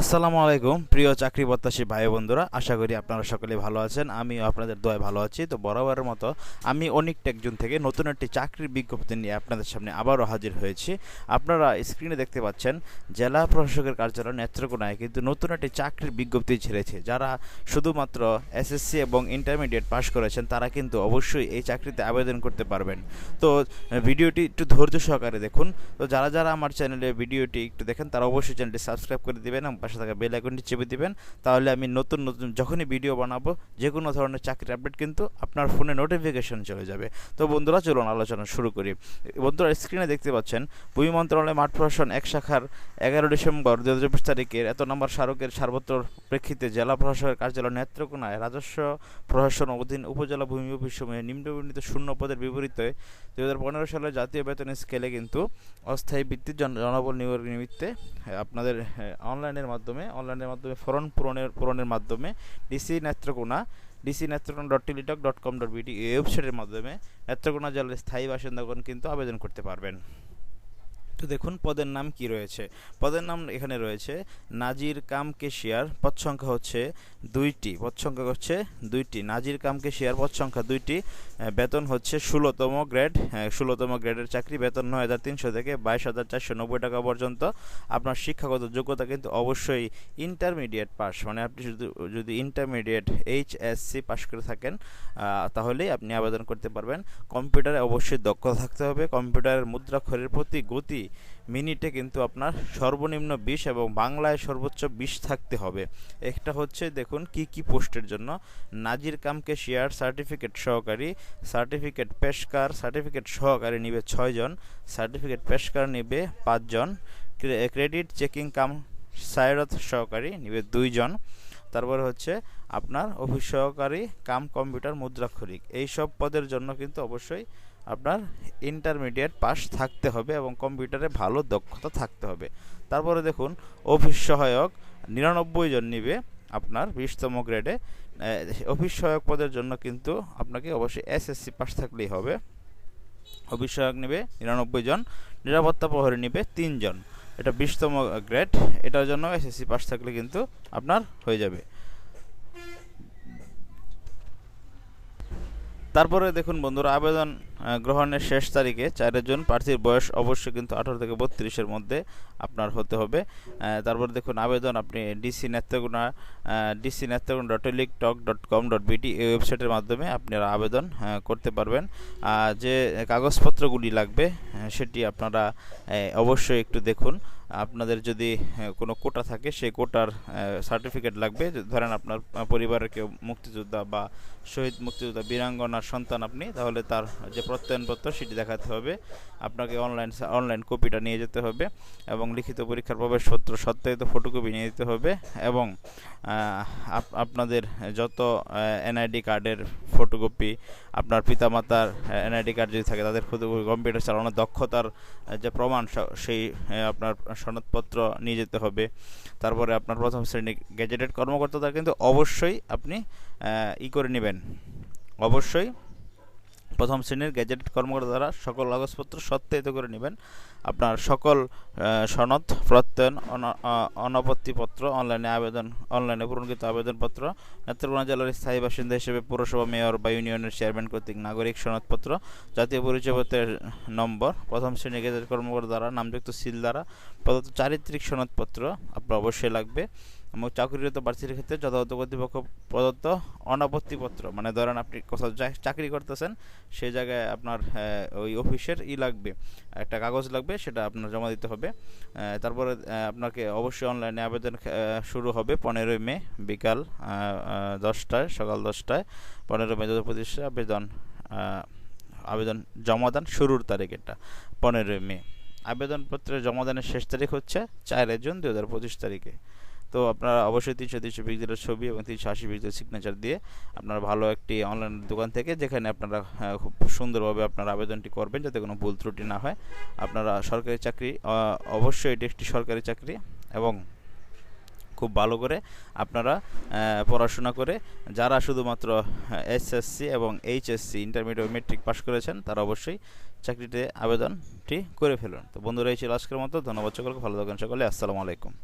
আসসালামু আলাইকুম প্রিয় চাকরি প্রত্যাশী ভাই বন্ধুরা, আশা করি আপনারা সকলে ভালো আছেন। আমিও আপনাদের দোয়ায় ভালো আছি। তো বরাবরের মতো আমি অনিক টেকজন থেকে নতুন একটি চাকরির বিজ্ঞপ্তি নিয়ে আপনাদের সামনে আবারও হাজির হয়েছি। আপনারা স্ক্রিনে দেখতে পাচ্ছেন জেলা প্রশাসকের কার্যালয় নেত্রকোনায় কিন্তু নতুন একটি চাকরির বিজ্ঞপ্তি ছেড়েছে। যারা শুধুমাত্র এসএসসি এবং ইন্টারমিডিয়েট পাশ করেছেন তারা কিন্তু অবশ্যই এই চাকরিতে আবেদন করতে পারবেন। তো ভিডিওটি একটু ধৈর্য সহকারে দেখুন। তো যারা যারা আমার চ্যানেলে ভিডিওটি একটু দেখেন তারা অবশ্যই চ্যানেলটি সাবস্ক্রাইব করে দেবেন এবং পাশে থাকা বেল আইকনটি চেপে দিবেন। তাহলে আমি নতুন নতুন যখনই ভিডিও বানাবো যে কোনো ধরনের চাকরির আপডেট কিন্তু আপনার ফোনে নোটিফিকেশন চলে যাবে। তো বন্ধুরা চলুন আলোচনা শুরু করি। বন্ধুরা স্ক্রিনে দেখতে পাচ্ছেন ভূমি মন্ত্রণালয় মাঠ প্রশাসন ১ শাখার ১১ ডিসেম্বর ২০২৫ তারিখের এত নম্বর স্মারকের সার্বত্র প্রেক্ষিতে জেলা প্রশাসকের কার্যালয় নেত্রকোনায় রাজস্ব প্রশাসন অধীন উপজেলা ভূমি অফিস সমূহে নিম্নবর্ণিত শূন্য পদের বিপরীতে ২০১৫ সালের জাতীয় বেতন স্কেলে কিন্তু অস্থায়ী ভিত্তির জনবল নিয়োগ নিমিত্তে আপনাদের অনলাইনের মাধ্যমে ফর্ম পূরণের মাধ্যমে dc.netrokona.teletalk.com.bt এই ওয়েবসাইটের মাধ্যমে নেত্রকোনা জেলার স্থায়ী বাসিন্দাগণ কিন্তু আবেদন করতে পারবেন। তো দেখুন পদের নাম কি রয়েছে। পদের নাম এখানে রয়েছে নাজির কাম কেশিয়ার, পদ সংখ্যা হচ্ছে ২টি। নাজির কাম কেশিয়ার, পদ সংখ্যা ২টি। বেতন হচ্ছে ১৬তম গ্রেডের চাকরি। বেতন ৯,৩০০ থেকে ২২,৪৯০ টাকা পর্যন্ত। আপনার শিক্ষাগত যোগ্যতা কিন্তু অবশ্যই ইন্টারমিডিয়েট পাস, মানে আপনি যদি ইন্টারমিডিয়েট এইচএসসি পাস করে থাকেন তাহলেই আপনি আবেদন করতে পারবেন। কম্পিউটারে অবশ্যই দক্ষতা থাকতে হবে। কম্পিউটারের মুদ্রাক্ষরের প্রতি গতি মিনিটে কিন্তু আপনার সর্বনিম্ন ২০ এবং বাংলায় সর্বোচ্চ ২০ থাকতে হবে। একটা হচ্ছে দেখুন কি পোস্টের জন্য। নাজির কাম কেশিয়ার সার্টিফিকেট সহকারী নিবে ৬ জন, সার্টিফিকেট পেশকার নিবে ৫ জন, ক্রেডিট চেকিং কাম সায়রত সহকারী নিবে ২ জন। তারপরে হচ্ছে আপনার অফিস সহকারী কাম কম্পিউটার মুদ্রাক্ষরিক। এই সব পদের জন্য কিন্তু অবশ্যই আপনার ইন্টারমিডিয়েট পাস থাকতে হবে এবং কম্পিউটারে ভালো দক্ষতা থাকতে হবে। তারপরে দেখুন অফিস সহায়ক ৯৯ জন নিবে আপনার ২০তম গ্রেডে। অফিস সহায়ক পদের জন্য কিন্তু আপনাকে অবশ্যই এসএসসি পাস থাকলেই হবে। অফিস সহায়ক নিবে ৯৯ জন, নিরাপত্তা প্রহরী নিবে ৩ জন। এটা ২০তম গ্রেড, এটার জন্য এসএসসি পাস থাকলে কিন্তু আপনার হয়ে যাবে। তারপরে দেখুন বন্ধুরা, আবেদন গ্রহণের শেষ তারিখে ৪ জুন। প্রার্থীর বয়স অবশ্যই কিন্তু ১৮ থেকে ৩২-এর মধ্যে আপনার হতে হবে। তারপর দেখুন আবেদন আপনি dc.netrokona.teletalk.com.bt এই ওয়েবসাইটের মাধ্যমে আপনারা আবেদন করতে পারবেন। যে কাগজপত্রগুলি লাগবে সেটি আপনারা অবশ্যই একটু দেখুন। আপনাদের যদি কোনো কোটা থাকে সেই কোটার সার্টিফিকেট লাগবে। ধরেন আপনার পরিবারের কেউ মুক্তিযোদ্ধা বা শহীদ মুক্তিযোদ্ধা বীরাঙ্গনার সন্তান আপনি, তাহলে তার যে প্রত্যয়নপত্র সেটি দেখাতে হবে। আপনাকে অনলাইন কপিটা নিয়ে যেতে হবে এবং লিখিত পরীক্ষার প্রবেশপত্র সত্যায়িত ফটোকপি নিয়ে যেতে হবে এবং আপনাদের যত এনআইডি কার্ডের ফটোকপি, আপনার পিতামাতার এনআইডি কার্ড যদি থাকে তাদের ফটোকপি, কম্পিউটার চালানোর দক্ষতার যে প্রমাণ সেই আপনার সনদপত্র নিয়ে যেতে হবে। তারপরে আপনার প্রথম শ্রেণী গ্যাজেটেড কর্মকর্তা কিন্তু অবশ্যই আপনি করে নেবেন। অবশ্যই প্রথম শ্রেণীর গ্যাজেটেড কর্মকর্তা দ্বারা সকল কাগজপত্র সত্যায়িত করে নেবেন। আপনার সকল সনদ, প্রত্যয়ন, অনাপত্তিপত্র, অনলাইনে পূরণকৃত আবেদনপত্র, নেত্রকোনা জেলার স্থায়ী বাসিন্দা হিসেবে পৌরসভা, মেয়র বা ইউনিয়নের চেয়ারম্যান কর্তৃক নাগরিক সনদপত্র, জাতীয় পরিচয়পত্রের নম্বর, প্রথম শ্রেণীর গ্যাজেটেড কর্মকর্তা দ্বারা নামযুক্ত সিল দ্বারা প্রদত্ত চারিত্রিক সনদপত্র আপনার অবশ্যই লাগবে। এবং চাকরিরত প্রার্থীর ক্ষেত্রে যথাযথ কর্তৃপক্ষ প্রদত্ত অনাপত্তিপত্র, মানে ধরেন আপনি কোথাও চাকরি করতেছেন সেই জায়গায় আপনার ওই অফিসের লাগবে, একটা কাগজ লাগবে, সেটা আপনার জমা দিতে হবে। তারপরে আপনাকে অবশ্যই অনলাইনে আবেদন শুরু হবে ১৫ই মে বিকাল ১০টায়, সকাল ১০টায়। ১৫ মে ২০২৫ আবেদন জমাদান শুরুর তারিখ এটা ১৫ই মে। আবেদনপত্রের জমাদানের শেষ তারিখ হচ্ছে ৪ জুন ২০২৫ তারিখে। তো আপনারা অবশ্যই ৩০০ পিক্সেলের ছবি এবং ৩৮০ পিক্সেলের সিগনেচার দিয়ে আপনারা ভালো একটি অনলাইন দোকান থেকে, যেখানে আপনারা খুব সুন্দরভাবে আপনারা আবেদনটি করবেন যাতে কোনো ভুল ত্রুটি না হয়। আপনারা সরকারি চাকরি, অবশ্যই এটি একটি সরকারি চাকরি এবং খুব ভালো করে আপনারা পড়াশোনা করে, যারা শুধুমাত্র এসএসসি এবং এইচএসসি ইন্টারমিডিয়েট মেট্রিক পাস করেছেন তারা অবশ্যই চাকরিতে আবেদনটি করে ফেলুন। তো বন্ধুরা, এই ছিল আজকের মতো। ধন্যবাদ সকলকে, ভালো থাকবেন সকলে। আসসালামু আলাইকুম।